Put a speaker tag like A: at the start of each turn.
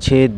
A: 6